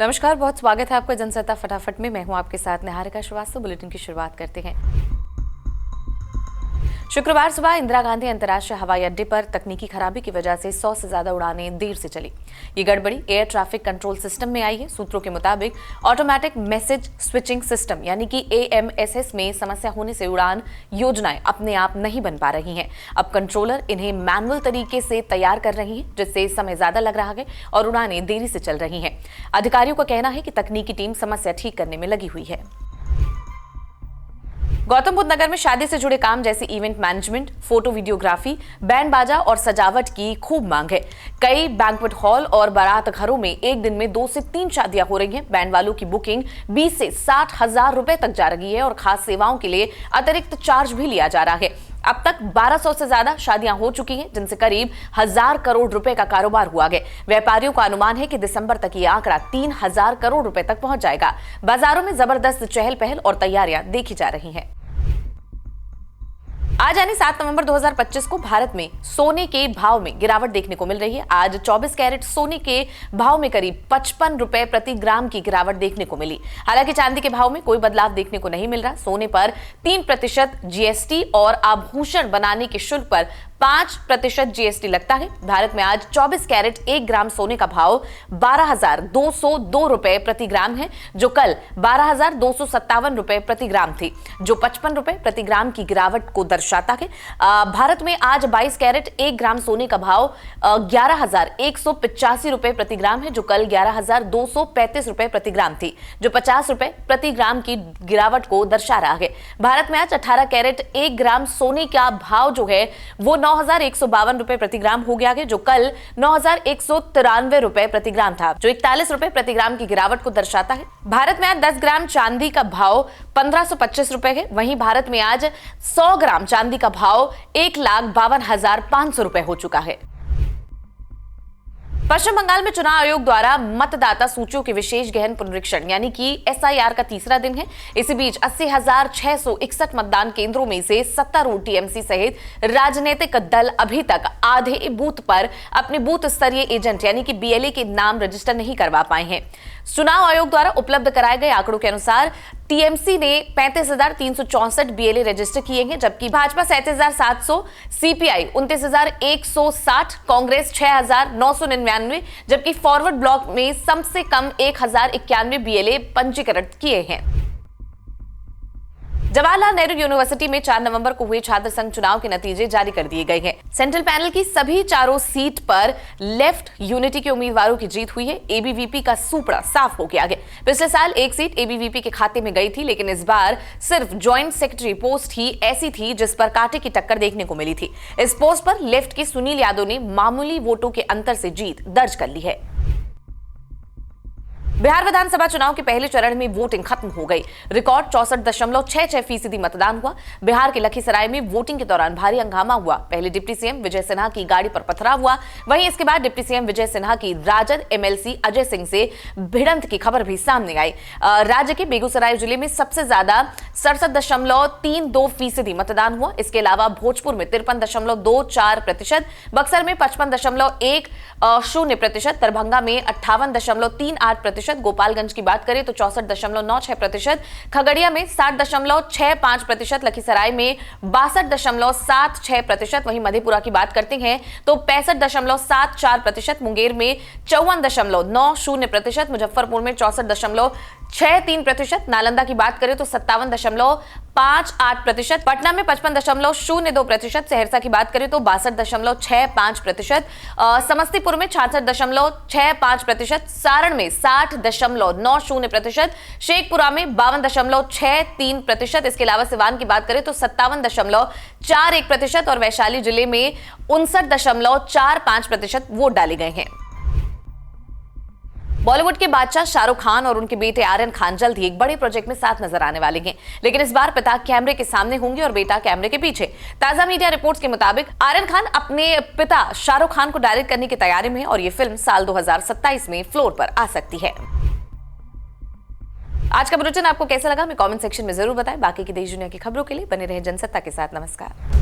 नमस्कार, बहुत स्वागत है आपका जनसत्ता फटाफट में। मैं हूं आपके साथ निहारिका श्रीवास्तव। बुलेटिन की शुरुआत करते हैं। शुक्रवार सुबह इंदिरा गांधी अंतर्राष्ट्रीय हवाई अड्डे पर तकनीकी खराबी की वजह से 100 से ज्यादा उड़ानें देर से चली। ये गड़बड़ी एयर ट्रैफिक कंट्रोल सिस्टम में आई है। सूत्रों के मुताबिक ऑटोमेटिक मैसेज स्विचिंग सिस्टम यानी कि AMSS में समस्या होने से उड़ान योजनाएं अपने आप नहीं बन पा रही हैं। अब कंट्रोलर इन्हें मैनुअल तरीके से तैयार कर रही है, जिससे समय ज्यादा लग रहा है और उड़ानें देरी से चल रही हैं। अधिकारियों का कहना है कि तकनीकी टीम समस्या ठीक करने में लगी हुई है। गौतम बुद्ध नगर में शादी से जुड़े काम जैसे event management, photo videography, band बाजा और सजावट की खूब मांग है। कई बैंक्वेट हॉल और बारात घरों में एक दिन में 2 से 3 शादियां हो रही हैं। बैंड वालों की बुकिंग 20 से 60 हजार रुपए तक जा रही है और खास सेवाओं के लिए अतिरिक्त चार्ज भी लिया जा रहा है। अब तक 1200 से ज्यादा शादियां हो चुकी हैं, जिनसे करीब 1000 करोड़ रुपए का कारोबार हुआ है। व्यापारियों का अनुमान है कि दिसंबर तक ये आंकड़ा 3000 करोड़ रुपए तक पहुंच जाएगा। बाजारों में जबरदस्त चहल पहल और तैयारियां देखी जा रही हैं। आज यानी 7 नवंबर 2025 को भारत में सोने के भाव में गिरावट देखने को मिल रही है। आज 24 कैरेट सोने के भाव में करीब 55 रुपए प्रति ग्राम की गिरावट देखने को मिली। हालांकि चांदी के भाव में कोई बदलाव देखने को नहीं मिल रहा। सोने पर 3% GST और आभूषण बनाने के शुल्क पर 5% GST लगता है। भारत में आज 24 कैरेट 1 ग्राम सोने का भाव 12,202 रुपए प्रति ग्राम है, जो कल 12,257 रुपए प्रति ग्राम थी, जो 55 रुपए प्रति ग्राम की गिरावट को दर्शाता है। भारत में आज 22 कैरेट 1 ग्राम सोने का भाव 11,185 रुपए प्रति ग्राम है, जो कल 11,235 रुपए प्रति ग्राम थी, जो 50 रुपए प्रति ग्राम की गिरावट को दर्शा रहा है। भारत में आज 18 कैरेट 1 ग्राम सोने का भाव जो है वो 9,152 रुपए प्रति ग्राम हो गया है, जो कल 9,193 रुपए प्रति ग्राम था, जो 41 रुपए प्रति ग्राम की गिरावट को दर्शाता है। भारत में आज 10 ग्राम चांदी का भाव 1525 रुपए है। वहीं भारत में आज 100 ग्राम चांदी का भाव 1,52,500 रुपए हो चुका है। पश्चिम बंगाल में चुनाव आयोग द्वारा मतदाता सूचियों के विशेष गहन पुनरीक्षण यानी कि SIR का तीसरा दिन है। इसी बीच 80,661 मतदान केंद्रों में से सत्तारूढ़ TMC सहित राजनीतिक दल अभी तक आधे बूथ पर अपने बूथ स्तरीय एजेंट यानी कि BLA के नाम रजिस्टर नहीं करवा पाए हैं। चुनाव आयोग द्वारा उपलब्ध कराए गए आंकड़ों के अनुसार TMC ने 35,364 BLA रजिस्टर किए हैं, जबकि भाजपा 37,700, CPI 29,160, कांग्रेस 6,999, जबकि फॉरवर्ड ब्लॉक में सबसे कम 1,091 BLA पंजीकृत किए हैं। जवाहरलाल नेहरू यूनिवर्सिटी में 4 नवंबर को हुए छात्र संघ चुनाव के नतीजे जारी कर दिए गए हैं। सेंट्रल पैनल की सभी चारों सीट पर लेफ्ट यूनिटी के उम्मीदवारों की जीत हुई है। ABVP का सूपड़ा साफ हो गया है। पिछले साल एक सीट ABVP के खाते में गई थी, लेकिन इस बार सिर्फ ज्वाइंट सेक्रेटरी पोस्ट ही ऐसी थी जिस पर कांटे की टक्कर देखने को मिली थी। इस पोस्ट पर लेफ्ट के सुनील यादव ने मामूली वोटों के अंतर से जीत दर्ज कर ली है। बिहार विधानसभा चुनाव के पहले चरण में वोटिंग खत्म हो गई। रिकॉर्ड 64.66% मतदान हुआ। बिहार के लखीसराय में वोटिंग के दौरान भारी हंगामा हुआ। पहले डिप्टी CM विजय सिन्हा की गाड़ी पर पथराव हुआ। वहीं इसके बाद डिप्टी CM विजय सिन्हा की राजद MLC अजय सिंह से भिड़ंत की खबर भी सामने आई। राज्य के बेगूसराय जिले में सबसे ज्यादा 67.32% मतदान हुआ। इसके अलावा भोजपुर में 53.24%, बक्सर में 55.10%, दरभंगा में 58.38%, गोपालगंज की बात करें तो 64.96%, खगड़िया में 60.65%, लखीसराय में 62.76%, वहीं मधेपुरा की बात करते हैं तो 65.74%, मुंगेर में 54.90%, मुजफ्फरपुर में 64.63%, नालंदा की बात करें तो 57.58%, पटना में 55.02%, सहरसा की बात करें तो 62.65%, समस्तीपुर में 66.65%, सारण में 60.90%, शेखपुरा में 52.63%, इसके अलावा सिवान की बात करें तो 57.41% और वैशाली जिले में 59.45% वोट डाले गए हैं। बॉलीवुड के बादशाह शाहरुख खान और उनके बेटे आर्यन खान जल्द ही एक बड़े प्रोजेक्ट में साथ नजर आने वाले हैं, लेकिन इस बार पिता कैमरे के सामने होंगे और बेटा कैमरे के पीछे। ताजा मीडिया रिपोर्ट्स के मुताबिक आर्यन खान अपने पिता शाहरुख खान को डायरेक्ट करने की तैयारी में है और ये फिल्म साल 2027 में फ्लोर पर आ सकती है। आज का बुलेटिन आपको कैसा लगा हमें कमेंट सेक्शन में जरूर बताएं। बाकी की देश दुनिया की खबरों के लिए बने रहे जनसत्ता के साथ। नमस्कार।